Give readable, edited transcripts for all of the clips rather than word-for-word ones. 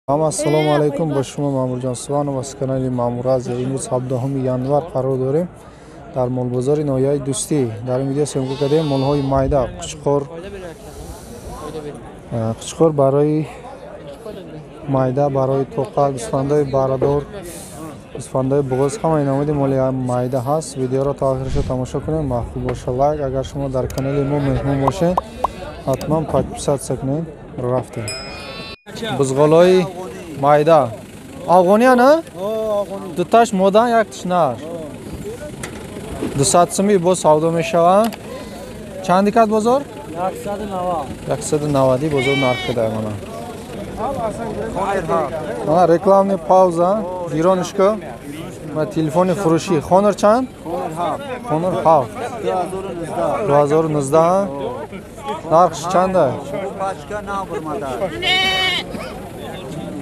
Assalomu alaykum, bosh shuma Ma'murjon Svanov va kanali Ma'mur Aziya. Imroz 17 yanvar qaror داریم در مول بازار نویای دوستی. در این ویدیو سیمکو کردیم مولهای مایدا قشقور برای مایدا برای توقع گوسفندای برادر گوسفندای بغض همه این آمده مول مایدا هست. ویدیو را تا آخرش تماشا کنید. محبوب باشه لایک. اگر شما در کانال ما مهمون باشین حتما подписаться کنید. رفتیم بزغالای مایدا افغانی نه؟ دوتاش مودن یک تشنار 200 سومی با سودا میشوند. چندی کد بازار؟ 190 بازار نرخ ده مانا رکلامی پاوزا بیرونش که و تلفن فروشی خونر چند؟ خونر 2019 نرخش چنده؟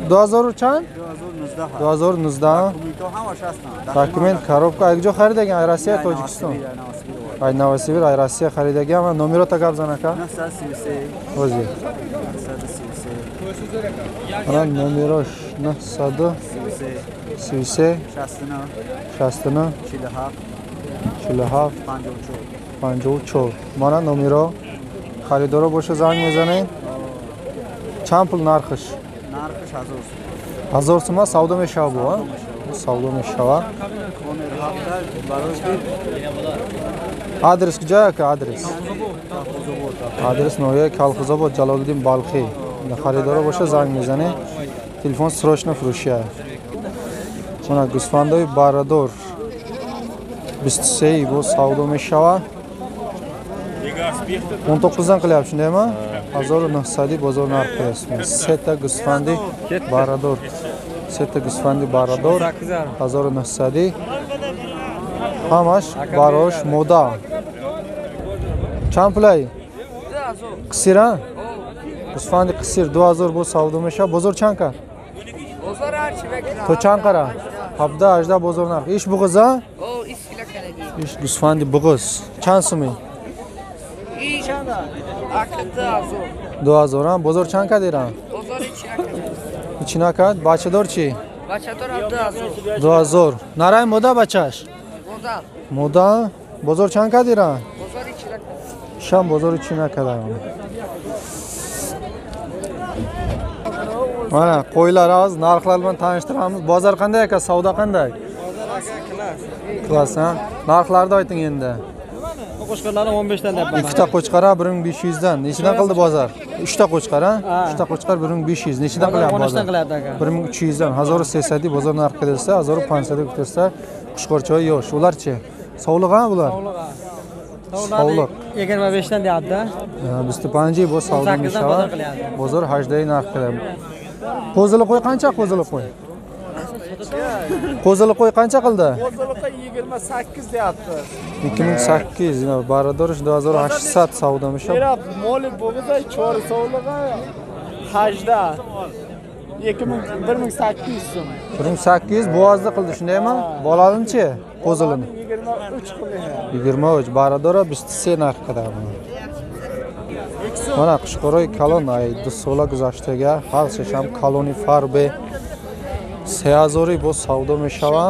2000 چند؟ 2019 داکومنت коробка یک جا خریدگی روسیه تاجیکستان ای نواسیبر ای روسیه خریدگی اما نمره تا گپ زنه که وزی الان نمرش 933 69 47 54 مانا نمره خریدارو باشه زنگ میزنه. چند پول نرخش؟ 1000 سوم سودا میشود با سودا میشود. آدرس کجا که آدرس نویه کالخوزآباد جلالالدین بالخی. خریدارو باشه زنگ میزنه. تلفن سروشنا فروشیه. مانا گوسفندای برادر 23 با سودا میشود. 19 قلیاب شده ما 1900 بازار نرخ است. سه تا گوسفندی برادر 1900 همش براش مودا. چند پولای؟ قصیره؟ گوسفندی قصیر 2000 با سودا میشه. بازار چند که؟ تو چند قره؟ 17 18 بازار نرخ. ایش بغضه؟ ایش گوسفندی بغض. چند سومی؟ 2000 هم بازار چند که دیرن؟ چی نکرد؟ بچه دار چی؟ بچه دار 2000 نرای مودا بچهش؟ مودا بازار چند که دیرن؟ شام بازار چی نکرد مانا qo'ylar az narxlar bilan tanishtiramiz. Bozor qanday aka, savdo qanday? Klass ha. Narxlarni ayting endi. Qo'chqarlar 15 dan deyapman. Ikkita qo'chqar 1500 dan. Nechidan qildi bozor? 3 ta qo'chqar ha? 3 ta qo'chqar 1500. Nechidan qilyapti bozor? 13 dan qilyapti aka. 1300 dan 1300 bozor narxi desa, 1500 desa, Qushqorchoy yosh. Ularchi? Sog'liq ha bular? Sog'liq. 25 dan deyapti. 25 bu savdo mishava. Bozor 8 narx qiladi. Qo'zili qo'y qancha qo'zili qo'y? Qo'zili qo'y qancha qildi? Qo'zili qo'y 28 deyapti. 2800 baradorish 2800 savdo mishava. Berab moli bo'g'ida chori sog'lig'i 8 1800 so'm. 1800 bo'g'azda qildi, shundaymi? Bolalinchi qo'zilini 23 qildi. 23 baradora 23 narx qiladi. Mana Qushqoroy kalon ay 2 so'la guzashtaga har sham kaloni farbe 3000 bu savdo mishava.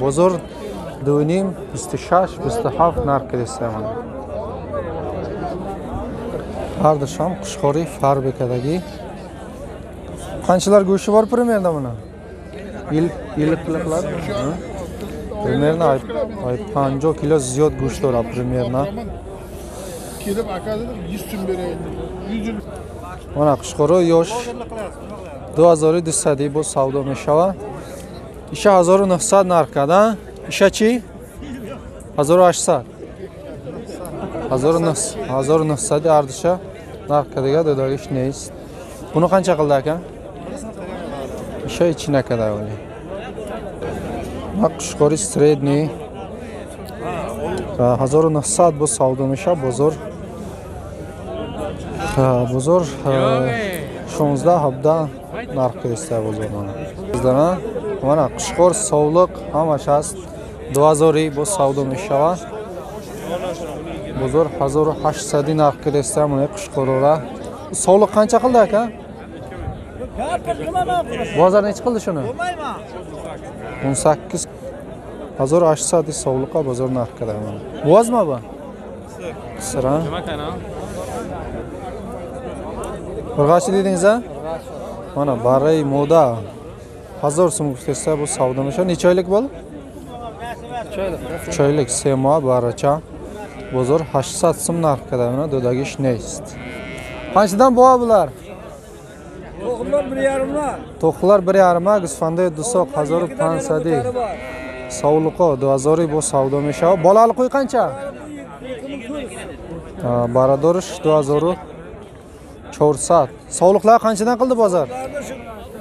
Bozor 2.5 27 narx qiladi. Har sham Qushqoroy farbe kadagi qanchalar go'shi bor примерно buni? Yilliklar. Примерно 50 kilo ziyod go'sht bor примерно. Kelib akadan 100 so'm beraylik. 100. Mana Qushqoroy yosh 2200 bu savdo mishava. Isha 1900 narx kada. Isha chi? 1800. 1900 ardisha narx kadaga dodalish neis. Buni qancha qildi aka? Isha ichina kada o'li. Qushqoroy средний 1900 bu savdo mishava bozor. Bozor 16-17 narx qilsa bozor mana. Bizda mana Qushqor sovliq hamash ast 2000 bu savdo mishava. Bozor 1800 narx qilsa mana Qushqorlar. Sovliq qancha qildi aka? Bozor necha qildi shuni? 18,800 sovliqqa bozor narxida mana. Bo'zmi bu? Sira. Urg'achi dedingiz-a? Mana baray moda 1000 so'm ko'rsatsa bu savdomi shu necha oylik bo'ldi? 3 oylik semo baracha. Bozor 800 so'm narxida mana dodagi shneyst. Qanchadan bo'va bular? To'qlar 1,5 To'qlar 1,5 Gusfanday dusoq 1500. Savluqo 2000 bu savdomi shu. Bolali qo'y qancha? Baradorish 2000. 400. Savluqlar qanchadan qildi bozor?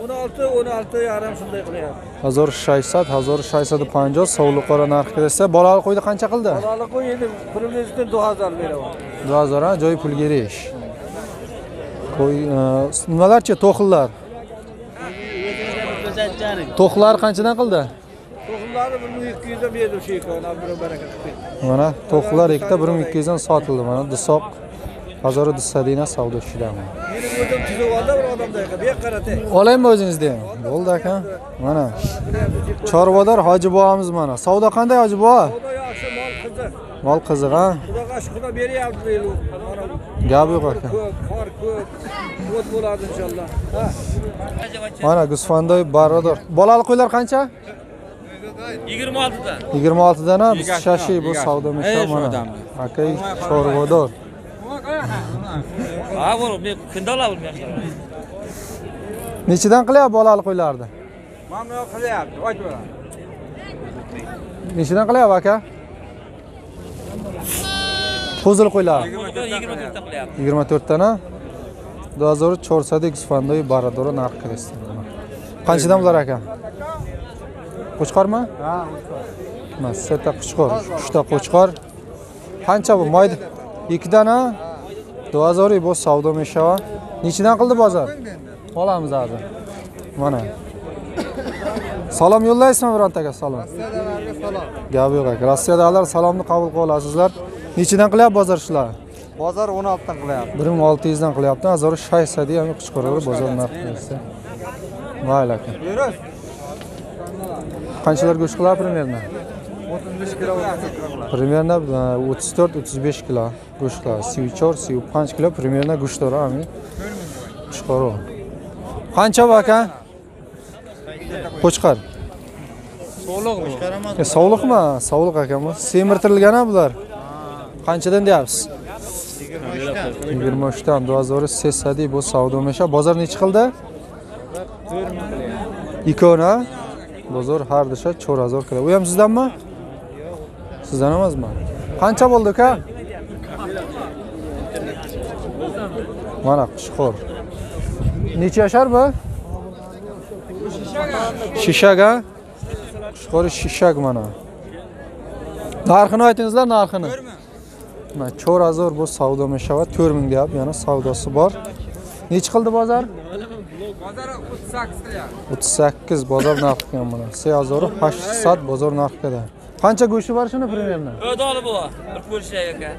16 yarim shunday qilyapti. 1600, 1650 savluqlar narxi desa, bolali qo'ydi qancha qildi? Bolali qo'y endi pulingizdan 2000 beraman. 2000 ha, joy pul gerish. Qo'y nimalarchi to'xillar? To'xlar qanchadan qildi? To'qlarni 1200 dan berdim shu ekoni, bir barakat qildi. Mana to'xlar ikkita 1200 dan sotildi mana. Dusoq 1200 savdo ishidami. Meni o'zim tuzib oldi bir odamda, bu yoqqa qaratay. Olaymi o'zingizda? Bo'ldi aka. Mana. Chorvador Hoji bobomiz mana. Savdo qanday Hoji bobo? Xudo yaxshi, mol qiziq. Mol qiziq ha? Xudoga shukur beryapti deydi. Gap yo'q aka. Qor ko'p. O't bo'ladi inshaalloh. Ha. Mana Gusfandoy barodor. Bolali qo'ylar qancha? 26 dan. 26 dan ha, biz shashi bu savdo misho mana. Akay Chorvador. Ha, bu men kundola bo'lmayapman. Nechidan qilyapti bolali qo'ylarni? Mana qilyapti, ochma. Nechidan qilyapti aka? Qo'zil qo'ylar. 24 dan qilyapti. 24 dan ha. 2400 Gusfandoy barodori narxi qildi. Qanchadan bular aka? Qo'chqormi? Ha. Mana seta qo'chqor, 3 ta qo'chqor. Qancha bu? Mayda 2 dan ha? 2000 bu savdo meshava. Nechidan qildi bozor? Olamiz hozir. Mana. Salom yo'llaysizmi birontaga salom? Rossiyaliklarga salom. Gap yo'q aka. Rossiyadagilar salomni qabul qila olasizlar. Nechidan qilyapti bozor shular? Bozor 16 dan qilyapti. 1600 dan qilyapti. 1600 ham qichqiraver bozor narxi. Mayli aka. Yurus. Qanchalar go'sht qiladi примерно? 35 kilo. Примерно 34-35 kilo go'sht qiladi. Sivichor, 5 kilo примерно go'sht o'rami. Chiqaro. Qancha bu aka? Qo'chqar. Sog'liq. Sog'liqmi? Sog'liq akami. Semirtirilgan ha bular. Qanchadan deyapsiz? 23 dan 2000 bu savdo mesha. Bozor necha qildi? 2 ha? Bozor har disha 4000 qiladi. U ham sizdanmi? Sizdan emasmi? Qancha bo'ldi aka? Mana Qishqor. Necha yashar bu? Shishaga. Qishqor shishak mana. Narxini aytingizlar, narxini. Mana 4000 bu savdo meshava 4000 deyapti, yana savdosi bor. Necha qildi bozor? Bozor 38 qilyapti. 38 bozor narxi qilgan mana. 3800 bozor narxida. Qancha go'shti bor shuni примерно? O'doli bu. Bir ko'rishay aka.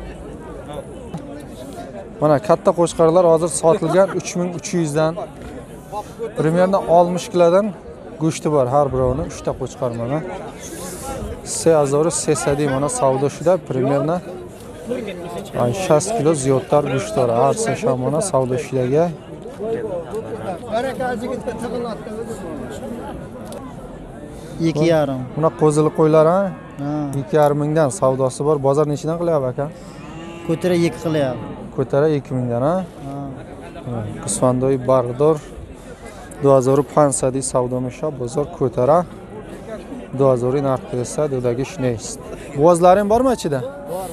Mana katta qo'chqarlar hozir sotilgan 3300 dan. Примерно 60 kilodan go'shti bor har birovini 3 ta qo'chqar mana. 3600 mana savdo shida примерно 60 kilo ziyodtar go'sht bor. Har sesha mana savdo shidaga. Iki yarım. Buna qo'zili qo'ylar ha? Ha. 2,5 mingdan savdosi bor. Bozor nechidan qilyapti aka? Ko'tara 2 qilyapti. Ko'tara 2000 dan ha? Ha. Gusfandoy barodor 2500 savdo misha bozor ko'tara 2000 narxi desa dodagi shneyst. Bo'zlaring bormi ichida? Bor.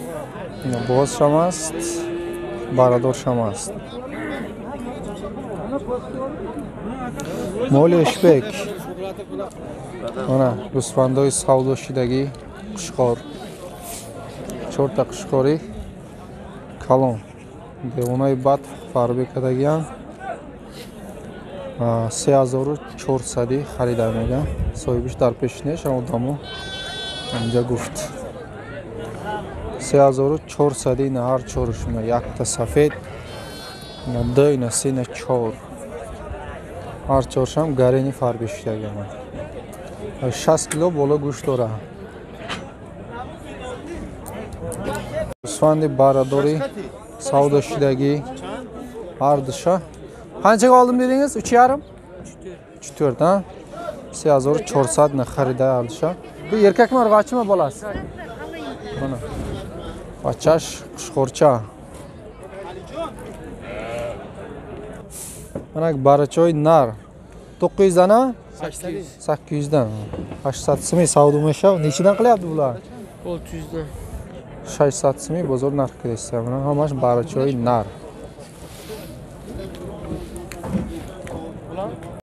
Bo'z shamast, barodor shamast. Moli ishbek. Mana Gusfandoy savdo ishidagi Qishqor. Chorta Qishqori kalon. Devonay bat Farbekadagi ham 3400 xaridor megan. So'yish darpeshne shamo anja guft. 3400 na har chorishma yakta safed. Na doyna sina chor. har chorsham gareni farb ishlagan. 60 kilo bola go'sht dora. G'uzfandi baradori savdo ishidagi ardisha. Qanchaga oldim dedingiz? 3,5? 3,4 ha. 3400 na xarida ardisha. Bu erkakmi, urg'ochimi bolasi? Mana. Bachash, qushqo'rcha. Mana barachoy nar. 900 dan, 800 dan. 800 so'm savdo mashav. Nechidan qilyapti bular? 600 dan. 600 so'm bozor narxi deysiz. Mana hammash barachoy nar.